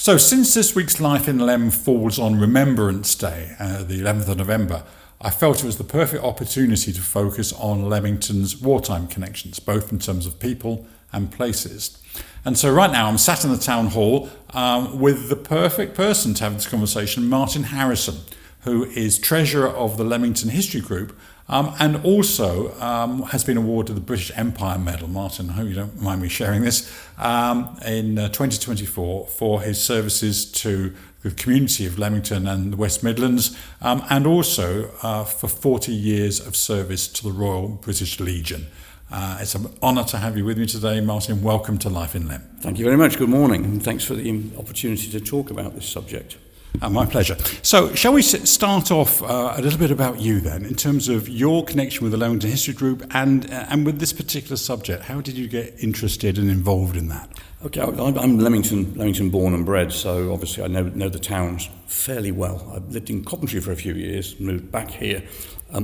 So since this week's Life in Lem falls on Remembrance Day, the 11th of November, I felt it was the perfect opportunity to focus on Leamington's wartime connections, both in terms of people and places. And so right now I'm sat in the town hall with the perfect person to have this conversation, Martin Harrison, who is treasurer of the Leamington History Group and also has been awarded the British Empire Medal. Martin, I hope you don't mind me sharing this, in 2024 for his services to the community of Leamington and the West Midlands, and also for 40 years of service to the Royal British Legion. It's an honour to have you with me today, Martin. Welcome to Life in Lem. Thank you very much. Good morning, and thanks for the opportunity to talk about this subject. My pleasure. So, shall we start off a little bit about you then, in terms of your connection with the Leamington History Group and with this particular subject? How did you get interested and involved in that? Okay, I'm Leamington born and bred, so obviously I know the towns fairly well. I lived in Coventry for a few years, moved back here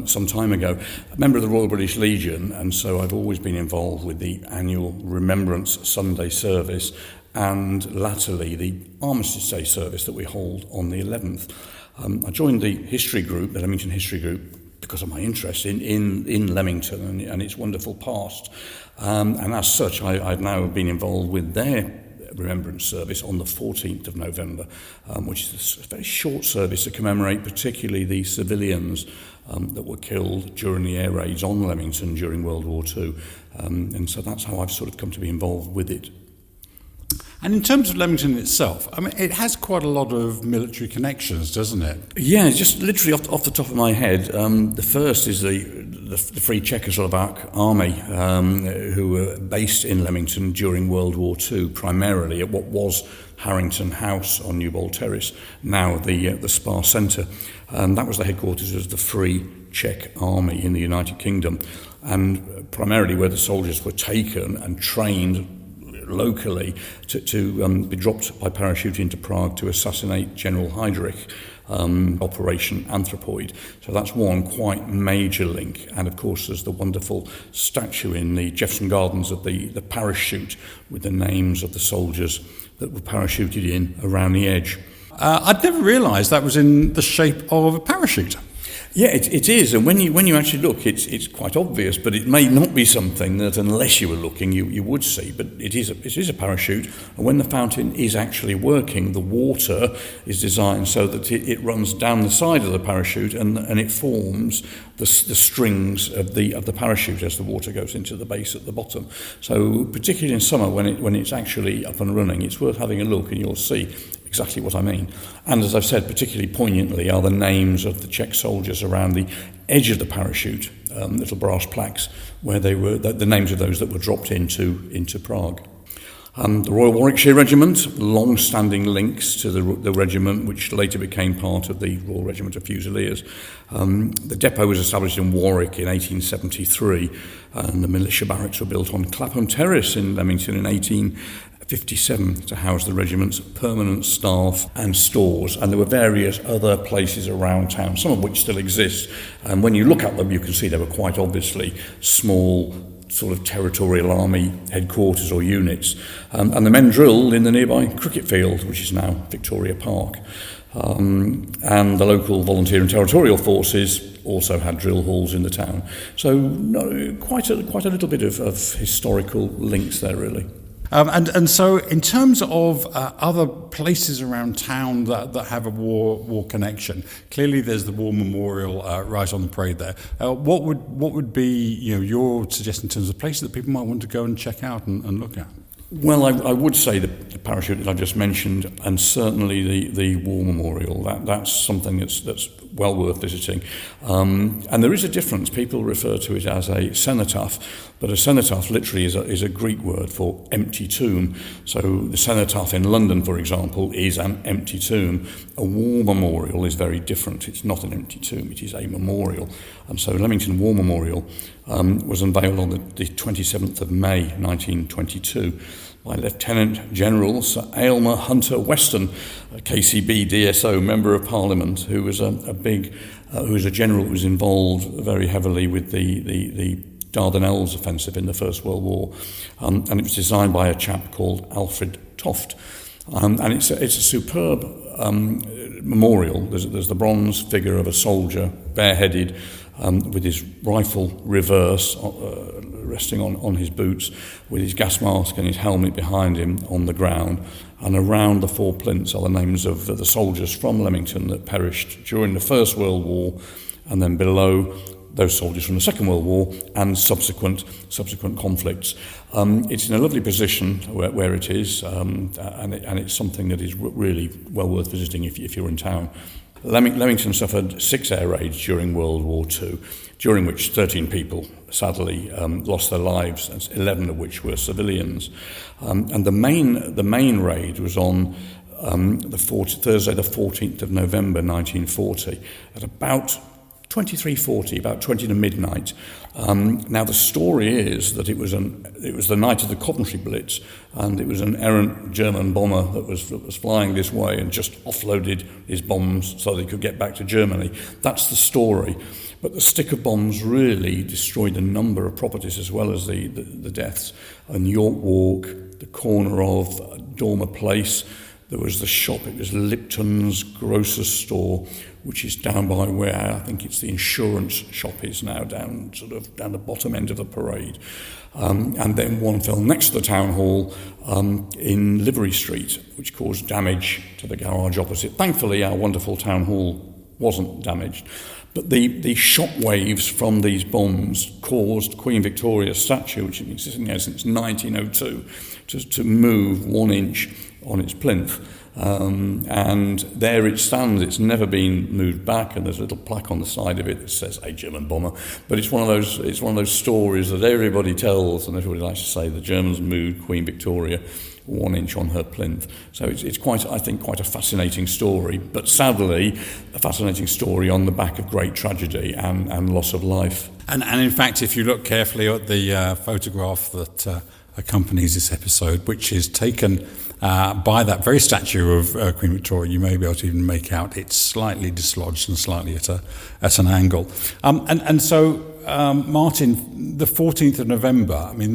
some time ago. A member of the Royal British Legion, and so I've always been involved with the annual Remembrance Sunday service and latterly the Armistice Day service that we hold on the 11th. I joined the History Group, the Leamington History Group, because of my interest in Leamington and its wonderful past. And as such, I've now been involved with their Remembrance service on the 14th of November, which is a very short service to commemorate particularly the civilians that were killed during the air raids on Leamington during World War II. And so that's how I've sort of come to be involved with it. And in terms of Leamington itself, I mean, it has quite a lot of military connections, doesn't it? Yeah, just literally off the top of my head, the first is the Free Czechoslovak Army, who were based in Leamington during World War II, primarily at what was Harrington House on Newbold Terrace, now the Spa Centre. That was the headquarters of the Free Czech Army in the United Kingdom, and primarily where the soldiers were taken and trained locally to be dropped by parachute into Prague to assassinate General Heydrich, Operation Anthropoid. So that's one quite major link. And of course there's the wonderful statue in the Jefferson Gardens of the parachute with the names of the soldiers that were parachuted in around the edge. I'd never realised that was in the shape of a parachute. Yeah, it is, and when you actually look, it's quite obvious, but it may not be something that, unless you were looking, you would see. But it is a parachute, and when the fountain is actually working, the water is designed so that it runs down the side of the parachute, and it forms the strings of the parachute as the water goes into the base at the bottom. So, particularly in summer, when it's actually up and running, it's worth having a look, and you'll see exactly what I mean. And as I've said, particularly poignantly are the names of the Czech soldiers around the edge of the parachute, little brass plaques where they were, the names of those that were dropped into Prague. The Royal Warwickshire Regiment, long-standing links to the regiment, which later became part of the Royal Regiment of Fusiliers. The depot was established in Warwick in 1873, and the militia barracks were built on Clapham Terrace in Leamington in 1857 to house the regiment's permanent staff and stores, and there were various other places around town, some of which still exist, and when you look at them you can see they were quite obviously small sort of territorial army headquarters or units, and the men drilled in the nearby cricket field, which is now Victoria Park, and the local volunteer and territorial forces also had drill halls in the town. So quite a little bit of historical links there, really. And so in terms of other places around town that have a war connection, clearly there's the War Memorial right on the parade there. What would be your suggestion in terms of places that people might want to go and check out and look at? Well, I would say the parachute that I just mentioned, and certainly the War Memorial. That's something that's well worth visiting. And there is a difference. People refer to it as a cenotaph, but a cenotaph literally is a Greek word for empty tomb. So the cenotaph in London, for example, is an empty tomb. A war memorial is very different. It's not an empty tomb. It is a memorial. And so Leamington War Memorial was unveiled on the 27th of May 1922 by Lieutenant General Sir Aylmer Hunter Weston, a KCB DSO Member of Parliament, who was who was a general who was involved very heavily with the Dardanelles offensive in the First World War, and it was designed by a chap called Alfred Toft. And it's a superb memorial. There's the bronze figure of a soldier, bareheaded, with his rifle reverse, resting on his boots, with his gas mask and his helmet behind him on the ground. And around the four plinths are the names of the soldiers from Leamington that perished during the First World War, and then below those soldiers from the Second World War and subsequent conflicts. It's in a lovely position where it is, and it's something that is really well worth visiting if you're in town. Leamington suffered 6 air raids during World War II, during which 13 people sadly lost their lives, 11 of which were civilians. And the main raid was on Thursday, the 14th of November, 1940, at about 23:40, about 20 to midnight. Now the story is that it was the night of the Coventry Blitz, and it was an errant German bomber that was flying this way and just offloaded his bombs so they could get back to Germany. That's the story. But the stick of bombs really destroyed a number of properties as well as the deaths. On York Walk, the corner of Dormer Place, there was the shop, it was Lipton's grocer's store, which is down by where I think it's the insurance shop is now, down the bottom end of the parade. And then one fell next to the town hall in Livery Street, which caused damage to the garage opposite. Thankfully, our wonderful town hall wasn't damaged. But the shock waves from these bombs caused Queen Victoria's statue, which has been sitting there since 1902, to move 1 inch on its plinth. And there it stands. It's never been moved back, and there's a little plaque on the side of it that says "A German Bomber." But it's one of those stories that everybody tells, and everybody likes to say the Germans moved Queen Victoria 1 inch on her plinth. So it's quite a fascinating story, but sadly a fascinating story on the back of great tragedy and loss of life. And in fact, if you look carefully at the photograph that accompanies this episode, which is taken by that very statue of Queen Victoria, you may be able to even make out it's slightly dislodged and slightly at an angle. And so, Martin, the 14th of November, I mean,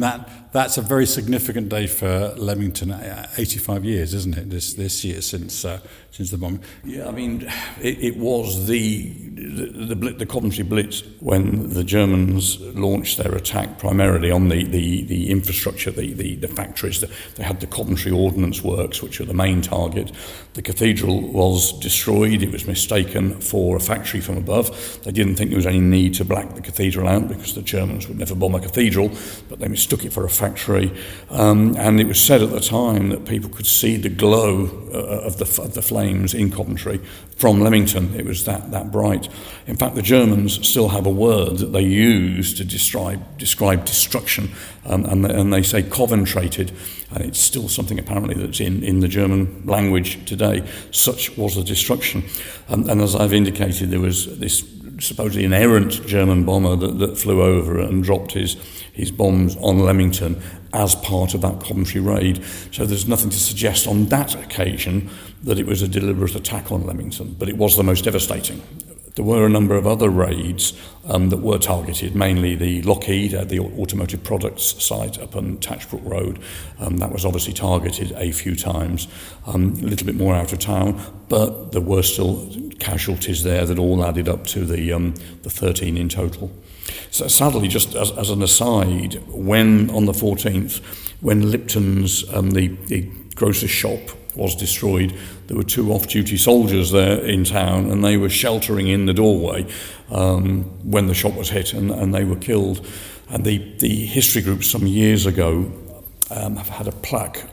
that's a very significant day for Leamington. 85 years, isn't it? This year since the bombing. Yeah, I mean, it was the Coventry Blitz when the Germans launched their attack primarily on the infrastructure, the factories. They had the Coventry Ordnance Works, which were the main target. The cathedral was destroyed. It was mistaken for a factory from above. They didn't think there was any need to black the cathedral out because the Germans would never bomb a cathedral, but they mistook it for a factory. And it was said at the time that people could see the glow of the flames in Coventry from Leamington. It was that bright. In fact, the Germans still have a word that they use to describe destruction, and they say Coventrated, and it's still something apparently that's in the German language today. Such was the destruction. And as I've indicated, there was this supposedly an errant German bomber that flew over and dropped his bombs on Leamington as part of that Coventry raid. So there's nothing to suggest on that occasion that it was a deliberate attack on Leamington, but it was the most devastating. There were a number of other raids that were targeted, mainly the Lockheed, the automotive products site up on Tatchbrook Road. That was obviously targeted a few times, a little bit more out of town, but there were still casualties there that all added up to the 13 in total. So sadly, just as an aside, when on the 14th, when Lipton's, the grocer's shop was destroyed, there were 2 off-duty soldiers there in town, and they were sheltering in the doorway when the shop was hit, and they were killed. And the history group some years ago have had a plaque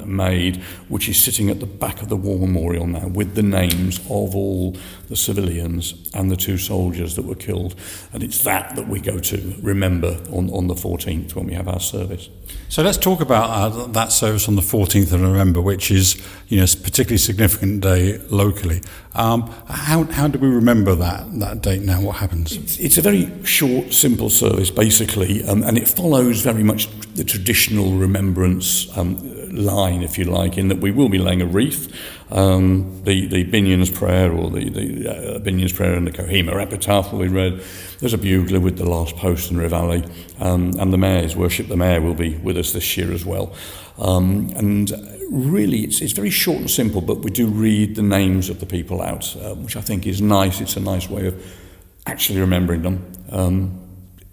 made, which is sitting at the back of the war memorial now, with the names of all the civilians and the 2 soldiers that were killed. And it's that we go to remember on the 14th when we have our service. So let's talk about that service on the 14th of November, which is, a particularly significant day locally. How do we remember that date now? What happens? It's a very short, simple service, basically, and it follows very much the traditional remembrance line, if you like, in that we will be laying a wreath. The Binion's Prayer, or the Binion's Prayer and the Kohima Epitaph will be read. There's a bugler with the last post in Reveille, and the mayor's worship. The mayor will be with us this year as well. And really, it's very short and simple, but we do read the names of the people out, which I think is nice. It's a nice way of actually remembering them.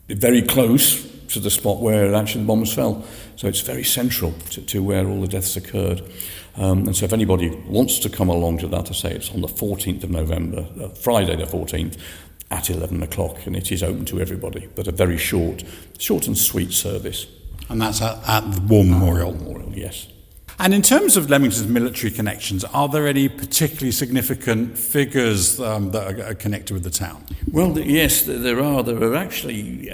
Very close to the spot where actually the bombs fell. So it's very central to where all the deaths occurred. And so if anybody wants to come along to that, I say it's on the 14th of November, Friday the 14th, at 11 o'clock, and it is open to everybody, but a very short and sweet service. And that's at the War Memorial? Memorial, yes. And in terms of Leamington's military connections, are there any particularly significant figures that are connected with the town? Well, yes, there are. There are actually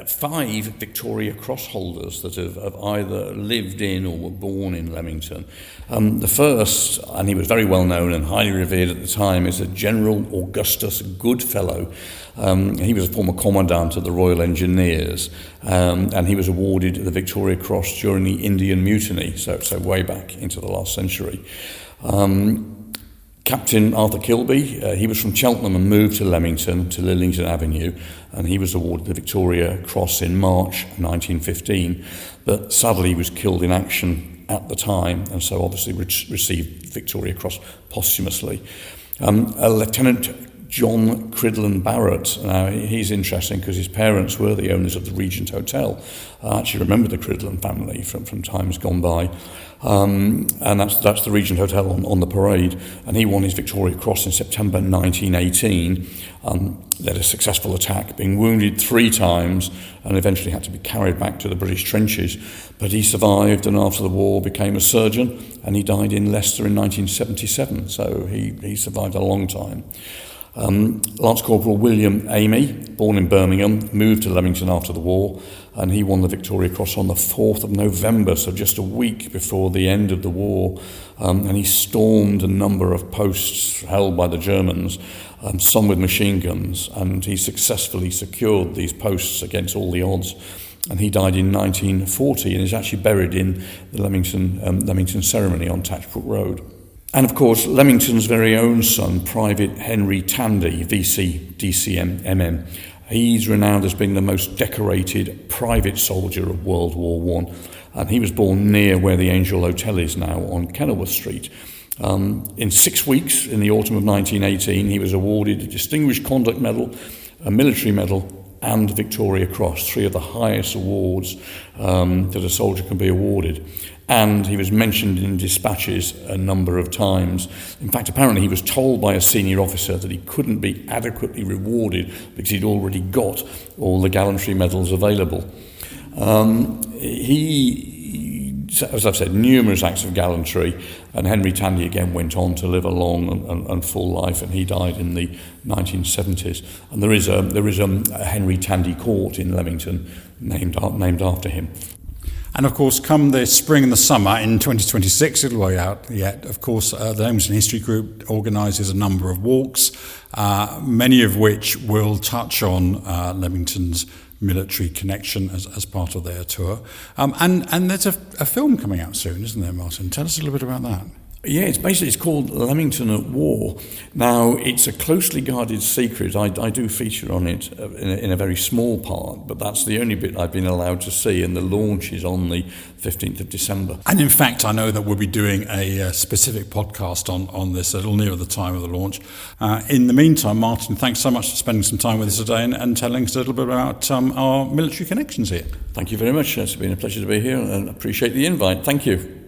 5 Victoria Cross holders that have either lived in or were born in Leamington. The first, and he was very well known and highly revered at the time, is a General Augustus Goodfellow. He was a former commandant of the Royal Engineers, and he was awarded the Victoria Cross during the Indian Mutiny, so way back into the last century. Captain Arthur Kilby, he was from Cheltenham and moved to Leamington, to Leamington Avenue, and he was awarded the Victoria Cross in March 1915, but sadly he was killed in action at the time, and so obviously received Victoria Cross posthumously. A Lieutenant John Cridland Barrett. Now, he's interesting because his parents were the owners of the Regent Hotel. I actually remember the Cridland family from times gone by. And that's the Regent Hotel on the parade. And he won his Victoria Cross in September 1918. Led a successful attack, being wounded 3 times, and eventually had to be carried back to the British trenches. But he survived, and after the war became a surgeon, and he died in Leicester in 1977. So he survived a long time. Lance Corporal William Amey, born in Birmingham, moved to Leamington after the war, and he won the Victoria Cross on the 4th of November, so just a week before the end of the war, and he stormed a number of posts held by the Germans, some with machine guns, and he successfully secured these posts against all the odds. And he died in 1940 and is actually buried in the Leamington Ceremony on Tatchbrook Road. And of course, Leamington's very own son, Private Henry Tandy, VC, DCM, MM, he's renowned as being the most decorated private soldier of World War I. And he was born near where the Angel Hotel is now on Kenilworth Street. In 6 weeks, in the autumn of 1918, he was awarded a Distinguished Conduct Medal, a military medal, and Victoria Cross, 3 of the highest awards that a soldier can be awarded. And he was mentioned in dispatches a number of times. In fact, apparently he was told by a senior officer that he couldn't be adequately rewarded because he'd already got all the gallantry medals available. He, as I've said, numerous acts of gallantry, and Henry Tandy again went on to live a long and full life, and he died in the 1970s. And there is a Henry Tandy Court in Leamington named after him. And of course, come the spring and the summer in 2026, it'll be out yet. Of course, the Leamington History Group organises a number of walks, many of which will touch on Leamington's military connection as part of their tour. And there's a film coming out soon, isn't there, Martin? Tell us a little bit about that. Yeah, it's called Leamington at War. Now, it's a closely guarded secret. I do feature on it in a very small part, but that's the only bit I've been allowed to see, and the launch is on the 15th of December. And in fact, I know that we'll be doing a specific podcast on this a little nearer the time of the launch. In the meantime, Martin, thanks so much for spending some time with us today and telling us a little bit about our military connections here. Thank you very much. It's been a pleasure to be here, and I appreciate the invite. Thank you.